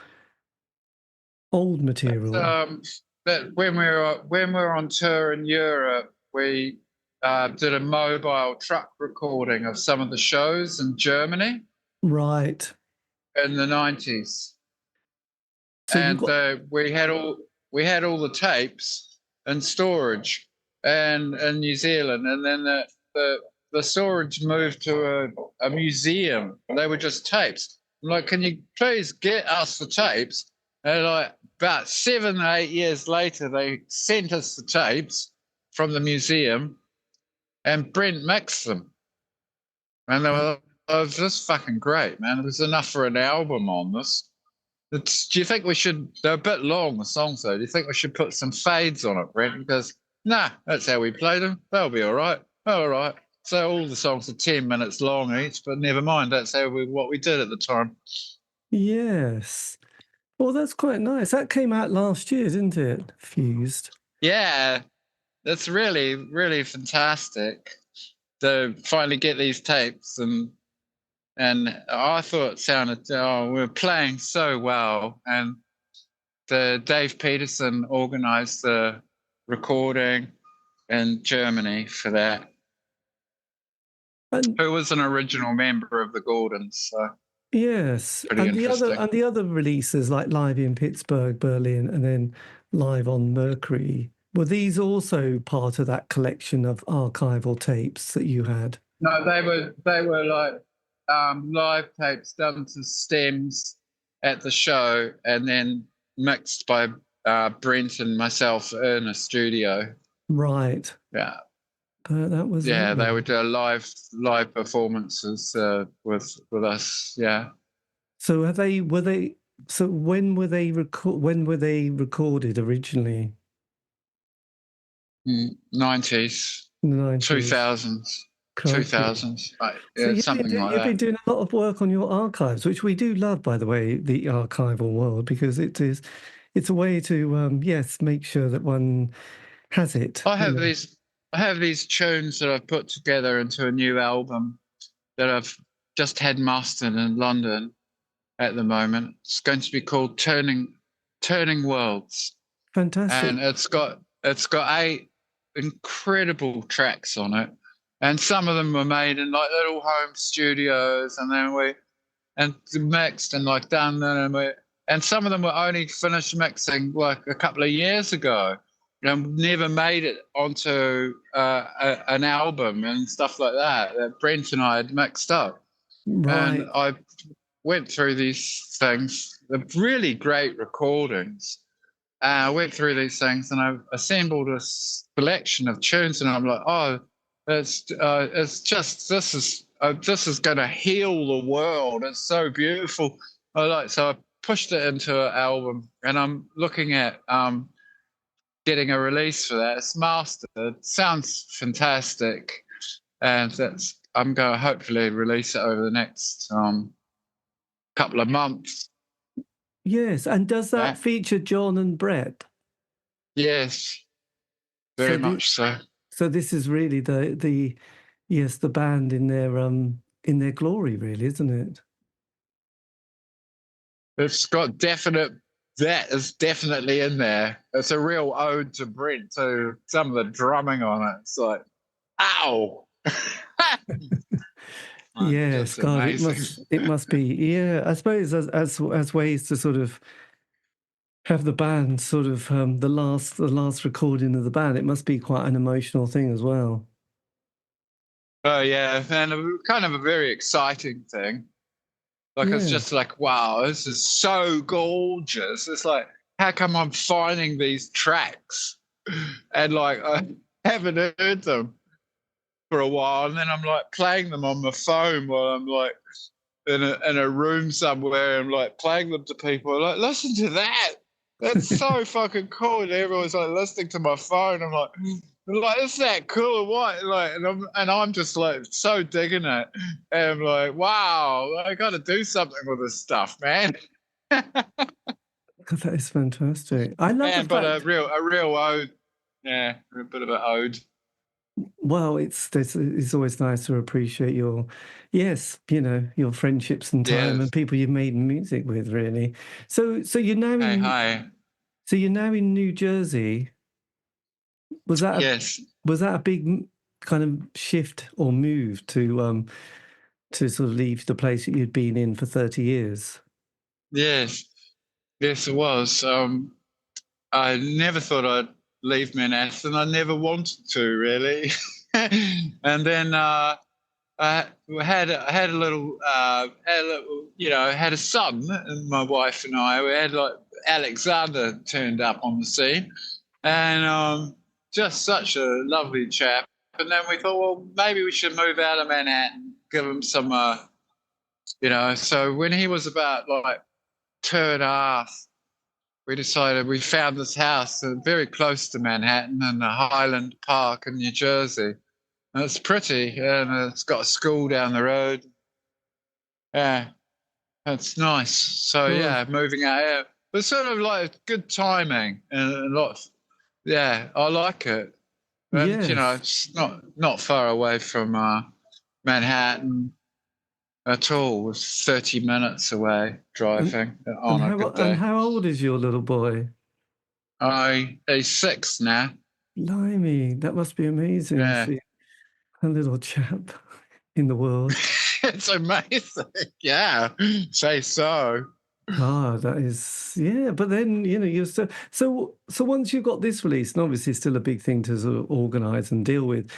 old material? That when we were on tour in Europe, we did a mobile truck recording of some of the shows in Germany. Right. In the 90s. So and we had all the tapes in storage and in New Zealand, and then the storage moved to a museum. They were just tapes. I'm like, can you please get us the tapes? And like about 7 or 8 years later, they sent us the tapes from the museum, and Brent mixed them. And they were, oh, it was just fucking great, man. There's enough for an album on this. Do you think we should? They're a bit long, the songs, though. Do you think we should put some fades on it, Brent? Because, nah, that's how we played them. They'll be all right. All right. So all the songs are 10 minutes long each, but never mind. That's what we did at the time. Yes. Well, that's quite nice. That came out last year, didn't it? Fused. Yeah. That's really, really fantastic to finally get these tapes. And I thought it sounded, we were playing so well. And Dave Peterson organised the recording in Germany for that. Who was an original member of the Gordons. So yes. And the other releases like Live in Pittsburgh, Berlin, and then Live on Mercury, were these also part of that collection of archival tapes that you had? No, they were like live tapes done to stems at the show and then mixed by Brent and myself in a studio. Right. Yeah. But that was they would do live performances with us. Yeah. So when were they recorded originally? 90s. 2000s. 2000s. So something like that. You've been doing a lot of work on your archives, which we do love, by the way, the archival world, because it's a way to make sure that one has it. I have these tunes that I've put together into a new album that I've just had mastered in London at the moment. It's going to be called Turning Worlds. Fantastic. And it's got 8 incredible tracks on it. And some of them were made in like little home studios, and then mixed and like done, and some of them were only finished mixing like a couple of years ago. Never made it onto an album and stuff like that Brent and I had mixed up. Right. And I went through these things, the really great recordings. I went through these things and I've assembled a collection of tunes, and I'm like, oh, it's just this is going to heal the world. It's so beautiful. So I pushed it into an album, and I'm looking at getting a release for that. It's mastered, sounds fantastic, and I'm going to hopefully release it over the next couple of months. Yes, and does that feature John and Brett? Yes, very much so. So this is really the band in their glory, really, isn't it? It's got that is definitely in there. It's a real ode to Brent, to some of the drumming on it. It's like, ow. Yes, God, amazing. it must be. Yeah, I suppose as ways to sort of have the band sort of the last recording of the band, it must be quite an emotional thing as well. Oh yeah, and kind of a very exciting thing. Like, it's just like, wow, this is so gorgeous. It's like, how come I'm finding these tracks and like I haven't heard them for a while, and then I'm like playing them on my phone while I'm like in a room somewhere and like playing them to people. Like, listen to that. That's so fucking cool. And everyone's like listening to my phone. I'm like, is that cool or what? Like, and I'm just like so digging it. And I'm like, wow, I got to do something with this stuff, man. That is fantastic. I love but a real ode. Yeah, a bit of an ode. Well, it's always nice to appreciate your friendships and time and people you've made music with, really. So you're now So you're now in New Jersey. Was that a big kind of shift or move to sort of leave the place that you'd been in for 30 years? Yes, it was. I never thought I'd leave Manhattan. I never wanted to, really. And then I had a little, had a son, and my wife and I. We had like Alexander turned up on the scene, and just such a lovely chap. And then we thought, well, maybe we should move out of Manhattan, give him some, So when he was about like 2.5, we found this house very close to Manhattan in Highland Park in New Jersey. And it's pretty, and it's got a school down the road. Yeah, it's nice. So, moving out here. But sort of like good timing and a lot I like it. And, it's not far away from Manhattan at all. It's 30 minutes away driving on a good day. And how old is your little boy? He's 6 now. Blimey, that must be amazing. Yeah. A little chap in the world. It's amazing. Yeah, say so. That is, but then, you're so once you've got this release, and obviously it's still a big thing to sort of organise and deal with,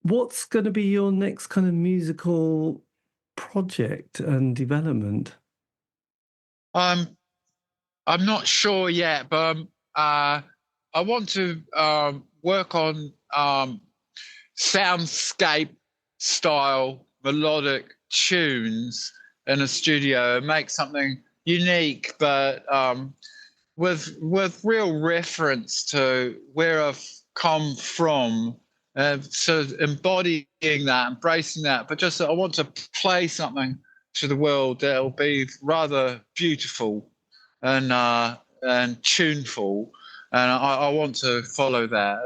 what's going to be your next kind of musical project and development? I'm not sure yet, but I want to work on soundscape style melodic tunes in a studio and make something unique, but with real reference to where I've come from, so embodying that, embracing that. But just I want to play something to the world that'll be rather beautiful and tuneful, and I want to follow that.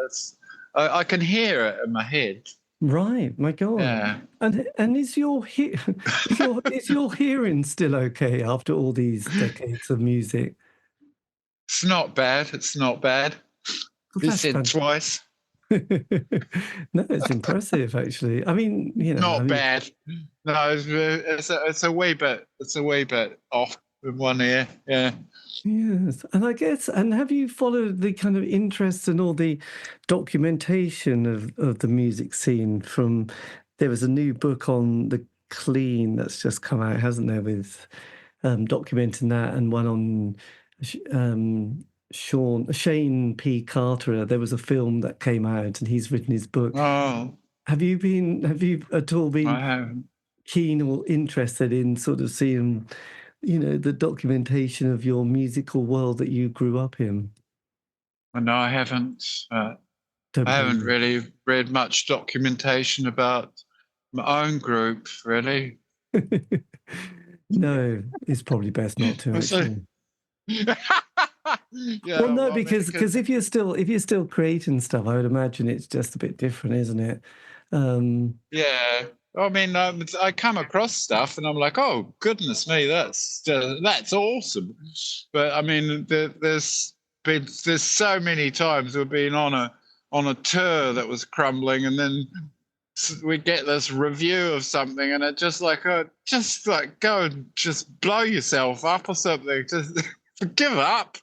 I can hear it in my head. Right, my God. Yeah. And is your hearing still okay after all these decades of music? It's not bad. You said twice. No, it's impressive, actually. I mean, bad. No, it's a wee bit. It's a wee bit off in one ear. Yeah. Yes, and I guess, and have you followed the kind of interest and all the documentation of the music scene? There was a new book on the clean that's just come out, hasn't there, with documenting that, and one on Shane P. Carter. There was a film that came out, and he's written his book. Oh, have you at all been keen or interested in sort of seeing the documentation of your musical world that you grew up in. No, I haven't. I haven't really read much documentation about my own group, really. No, it's probably best not to, actually. Yeah, well, no, because if you're still creating stuff, I would imagine it's just a bit different, isn't it? Yeah, I mean, I come across stuff and I'm like, oh goodness me, that's awesome. But I mean, there's so many times we've been on a tour that was crumbling, and then we get this review of something, and it just like go and just blow yourself up or something. Just give up.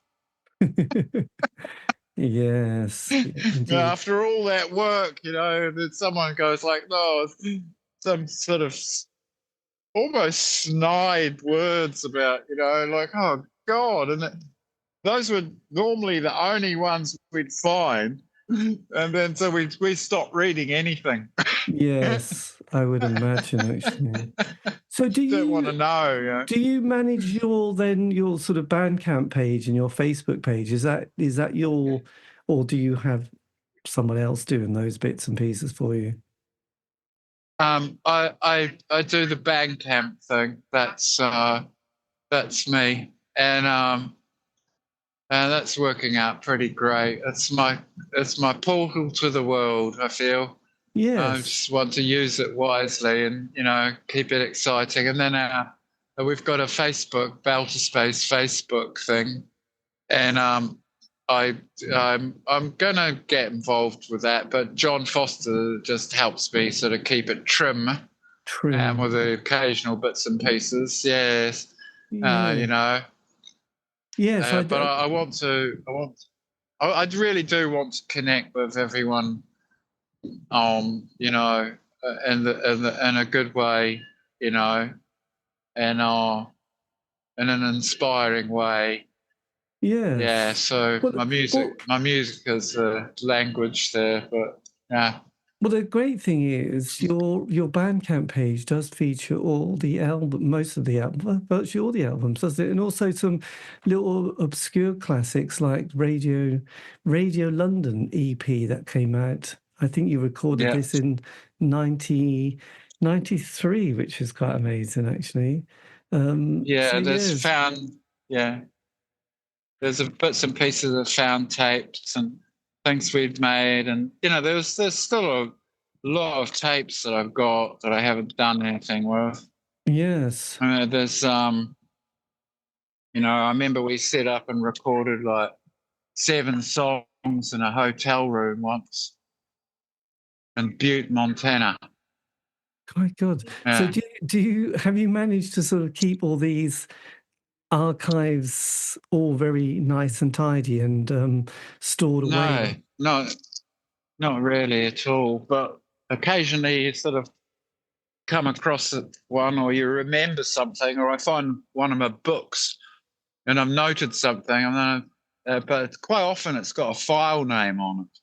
Yes. After all that work, then someone goes like, no, some sort of almost snide words about, like, oh God. And those were normally the only ones we'd find. And then so we stopped reading anything. Yes, I would imagine, actually. So do you don't want to know? Do you manage your sort of Bandcamp page and your Facebook page? Is that your, or do you have someone else doing those bits and pieces for you? I do the Bandcamp thing. That's me, and that's working out pretty great. It's my portal to the world, I feel. Yes. I just want to use it wisely and, keep it exciting. And then we've got a Facebook, Bailter Space Facebook thing. And I'm going to get involved with that. But John Foster just helps me sort of keep it trim. And with the occasional bits and pieces. Yes. Yeah. Yes, but I really do want to connect with everyone, in a good way, in an inspiring way. Yes. Yeah. So my music is a language there, but yeah. Well, the great thing is your Bandcamp page does feature virtually all the albums, does it? And also some little obscure classics like Radio London EP that came out. I think you recorded this in 1993, which is quite amazing, actually. There's bits and pieces of found tapes and things we'd made, and there's still a lot of tapes that I've got that I haven't done anything with. Yes. There's I remember we set up and recorded like 7 songs in a hotel room once in Butte, Montana. Quite good. So have you managed to sort of keep all these archives all very nice and tidy and stored away? No, not really at all. But occasionally you sort of come across one, or you remember something, or I find one of my books and I've noted something, but quite often it's got a file name on it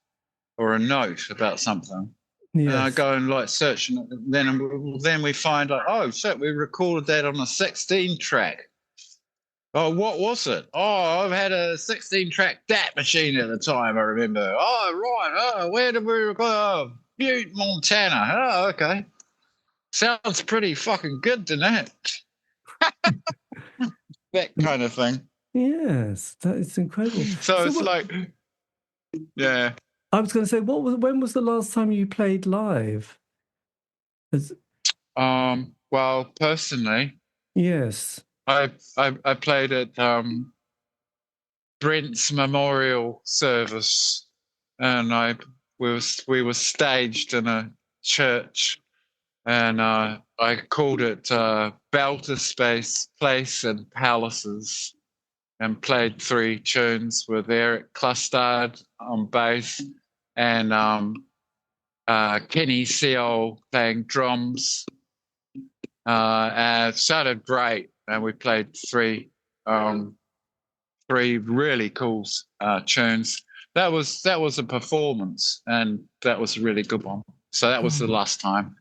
or a note about something. Yes. And I go and like search, and then we find like, oh shit, we recorded that on a 16 track. Oh, what was it? Oh, I've had a 16-track DAT machine at the time, I remember. Oh, right. Oh, where did we record? Oh, Butte, Montana. Oh, okay. Sounds pretty fucking good, doesn't it? That kind of thing. Yes, that is incredible. So it's like, yeah. I was going to say, when was the last time you played live? Well, personally, yes. I played at Brent's memorial service, and we were staged in a church, and I called it Bailter Space Place and Palaces, and played 3 tunes with Eric Clustard on bass and Kenny Seal playing drums. It sounded great. And we played 3 really cool tunes. That was a performance, and that was a really good one. So that was the last time.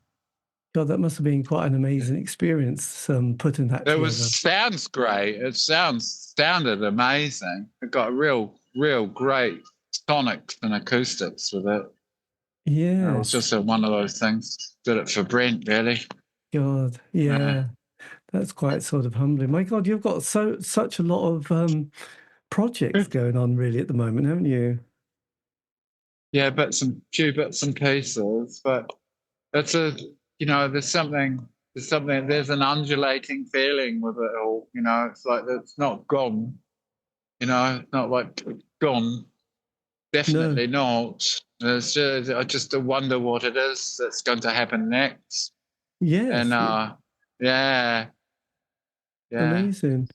God, that must have been quite an amazing experience, putting that together. Sounds great. It sounded amazing. It got real great sonics and acoustics with it. Yeah. It was just one of those things. Did it for Brent, really. God, yeah. That's quite sort of humbling. My God, you've got such a lot of projects going on really at the moment, haven't you? Yeah, few bits and pieces, but it's there's an undulating feeling with it all. It's like it's not gone. It's not like gone. Definitely not. It's just, I just wonder what it is that's going to happen next. Yes. And yeah. Amazing.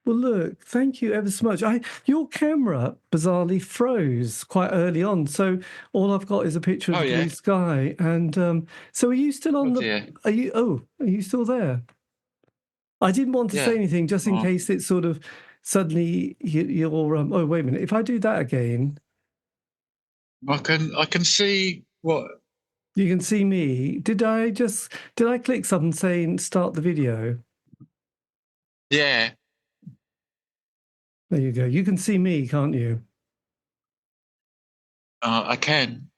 Well, look, thank you ever so much. Your camera bizarrely froze quite early on, so all I've got is a picture of the blue sky. And so, are you still on Are you still there? I didn't want to say anything just in case it sort of suddenly you're. Oh, wait a minute. If I do that again, I can see what you can see me. Did I click something saying start the video? Yeah. There you go. You can see me, can't you? I can.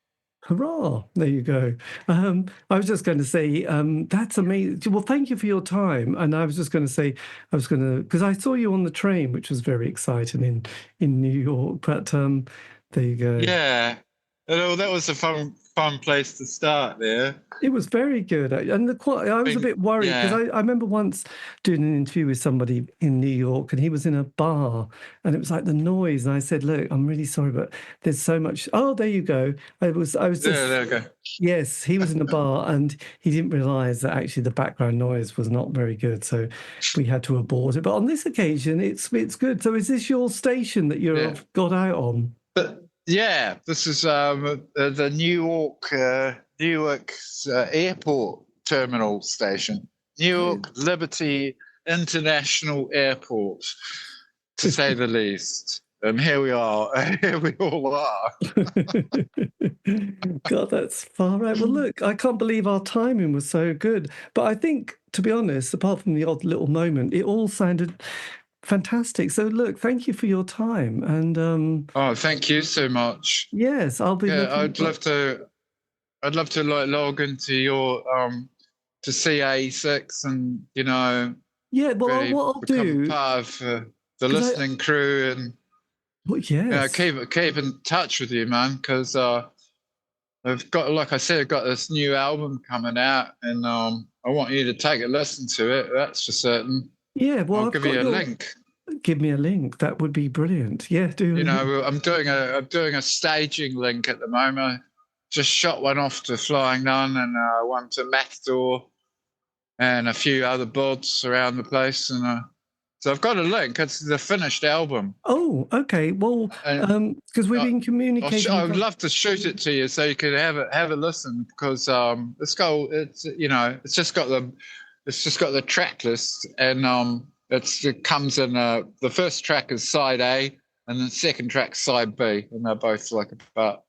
Hurrah! There you go. I was just going to say, that's amazing. Well, thank you for your time. And I was just going to say, because I saw you on the train, which was very exciting in New York. But there you go. Yeah. That was a fun place to start there. It was very good. And I was a bit worried because I remember once doing an interview with somebody in New York and he was in a bar and it was like the noise. And I said, look, I'm really sorry, but there's so much. Oh, there you go. I was just, there you go. Yes, he was in a bar and he didn't realize that actually the background noise was not very good. So we had to abort it. But on this occasion, it's good. So is this your station that you've got out on? Yeah, this is the Newark's airport terminal station, Newark Liberty International Airport, to say the least. And here we are. Here we all are. God, that's far right. Well, look, I can't believe our timing was so good. But I think, to be honest, apart from the odd little moment, it all sounded fantastic. So, look, thank you for your time. And thank you so much. Yes, I'll be. Yeah, I'd love to like log into your to CA6 and Yeah, well, really what I'll do, part of the listening crew and keep in touch with you, man, because I've got, like I said, I've got this new album coming out, and I want you to take a listen to it. That's for certain. Yeah, well, I'll give you a link. Give me a link. That would be brilliant. Yeah, do. I'm doing a staging link at the moment. Just shot one off to Flying Nun and one to Matador and a few other bods around the place, and so I've got a link. It's the finished album. Oh, okay. Well, because we've been communicating. I would love to shoot it to you so you could have a listen, because it's just got the track list, and it comes in the first track is side A and the second track side B, and they're both like about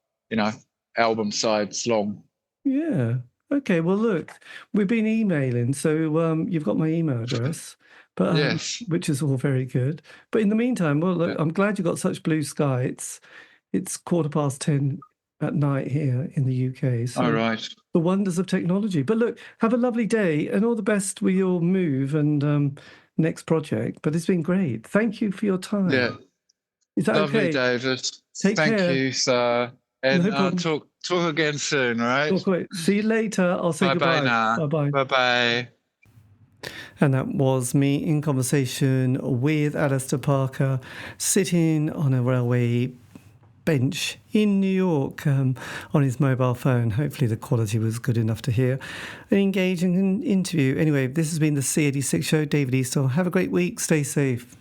album sides long. Yeah. Okay. Well, look, we've been emailing, so you've got my email address. But yes, which is all very good. But in the meantime, well, look, I'm glad you got such blue sky. It's 10:15 at night here in the UK. So all right. The wonders of technology. But look, have a lovely day and all the best with your move and next project. But it's been great. Thank you for your time. Yeah. Is that lovely, okay? David. Thank you, sir. And talk again soon, all right? See you later. I'll say goodbye. Now. Bye-bye. Bye-bye. And that was me in conversation with Alister Parker, sitting on a railway bench in New York on his mobile phone. Hopefully the quality was good enough to hear. An engaging interview. Anyway, this has been the C86 show. David Eastaugh. Have a great week. Stay safe.